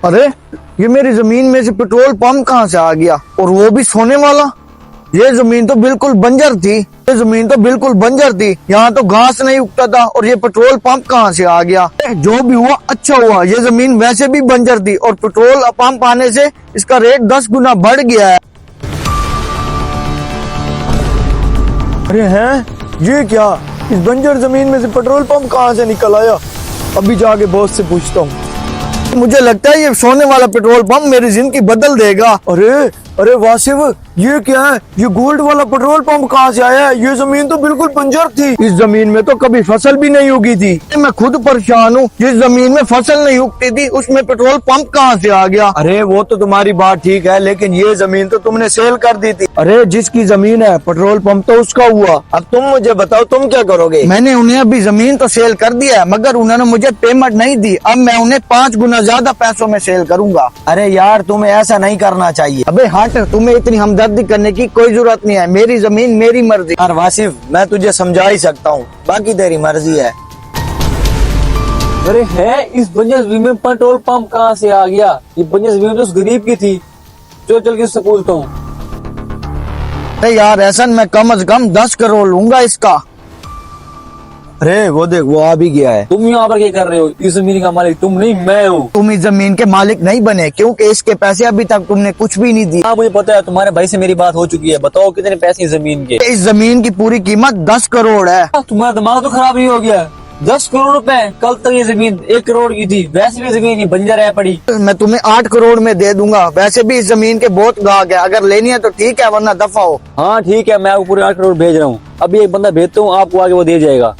अरे ये मेरी जमीन में से पेट्रोल पंप कहाँ से आ गया, और वो भी सोने वाला। ये जमीन तो बिल्कुल बंजर थी, यहाँ तो घास नहीं उगता था, और ये पेट्रोल पंप कहाँ से आ गया। जो भी हुआ अच्छा हुआ, ये जमीन वैसे भी बंजर थी और पेट्रोल पंप आने से इसका रेट 10 गुना बढ़ गया है। अरे हैं, ये क्या, इस बंजर जमीन में से पेट्रोल पंप कहाँ से निकल आया। अभी जाके बॉस से पूछता हूँ। मुझे लगता है ये सोने वाला पेट्रोल पंप मेरी जिंदगी बदल देगा। अरे वासिफ, ये क्या है, ये गोल्ड वाला पेट्रोल पंप कहाँ से आया है। ये जमीन तो बिल्कुल बंजर थी, इस जमीन में तो कभी फसल भी नहीं उगी थी। मैं खुद परेशान हूँ, जिस जमीन में फसल नहीं उगती थी उसमें पेट्रोल पंप कहाँ से आ गया। अरे वो तो तुम्हारी बात ठीक है, लेकिन ये जमीन तो तुमने सेल कर दी थी। अरे जिसकी जमीन है पेट्रोल पंप तो उसका हुआ। अब तुम मुझे बताओ तुम क्या करोगे। मैंने उन्हें अभी जमीन तो सेल कर दिया है, मगर उन्होंने मुझे पेमेंट नहीं दी। अब मैं उन्हें 5 गुना ज्यादा पैसों में सेल करूंगा। अरे यार तुम्हें ऐसा नहीं करना चाहिए। अबे हट, तुम्हें इतनी हमदर्दी करने की कोई जरूरत नहीं है। मेरी जमीन मेरी मर्जी। यार वासिफ, मैं तुझे समझा ही सकता हूँ, बाकी तेरी मर्जी है। अरे है, इस बंजर जमीन में पेट्रोल पंप कहाँ से आ गया। ये बंजर जमीन तो उस गरीब की थी। चल के उससे पूछता हूँ। अरे यार एहसन, मैं कम से कम 10 करोड़ लूंगा इसका। अरे वो देख, वो आ भी गया है। तुम यहाँ पर क्या कर रहे हो। इस जमीन का मालिक तुम नहीं, मैं हूँ। तुम इस जमीन के मालिक नहीं बने, क्योंकि इसके पैसे अभी तक तुमने कुछ भी नहीं दिए। हाँ मुझे पता है, तुम्हारे भाई से मेरी बात हो चुकी है। बताओ कितने पैसे इस जमीन के। इस जमीन की पूरी कीमत 10 करोड़ है। तुम्हारा दिमाग तो खराब ही हो गया। 10 करोड़ रुपए। कल तक ये जमीन 1 करोड़ की थी। वैसे भी जमीन बंजर है पड़ी। मैं तुम्हें 8 करोड़ में दे दूंगा। वैसे भी इस जमीन के बहुत गाहक है, अगर लेनी है तो ठीक है, वरना दफा हो। हाँ ठीक है, मैं आपको पूरे 8 करोड़ भेज रहा हूँ। अभी एक बंदा भेजता हूँ, आपको आगे वो दे जाएगा।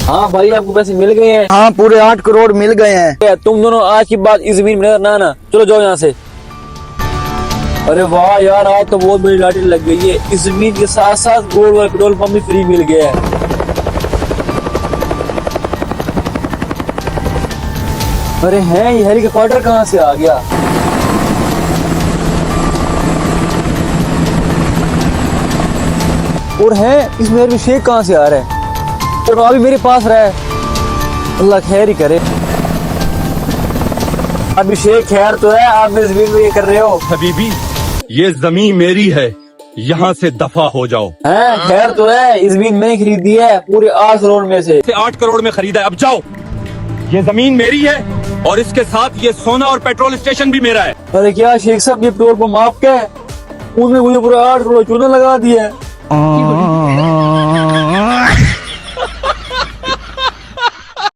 हाँ भाई, आपको पैसे मिल गए हैं। हाँ पूरे 8 करोड़ मिल गए हैं। तुम दोनों आज की बात इस जमीन में ना चलो जाओ यहाँ से। अरे वाह यार, आज तो बहुत बड़ी लॉटरी लग गई है। इस जमीन के साथ साथ गोल्ड वाला पेट्रोल पंप भी फ्री मिल गया है। अरे हैं, ये हेलीकॉप्टर कहाँ से आ गया। और है, इसमें अभिषेक कहाँ से आ रहा है, और अभी मेरे पास रहा है। अल्लाह खैर ही करे। अभिषेक खैर तो है, आप मेरी जमीन में ये कर रहे हो। हबीबी, ये जमीन मेरी है, यहाँ से दफा हो जाओ। हैं, खैर तो है, इस जमीन मैंने खरीदी है पूरे 8 करोड़ में से। 8 करोड़ में खरीदा है, अब जाओ। ये जमीन मेरी है और इसके साथ ये सोना और पेट्रोल स्टेशन भी मेरा है। अरे क्या शेख साहब, ये पेट्रोल पंप आपका है। उनमें मुझे पूरा 8 करोड़ चूना लगा दिया है।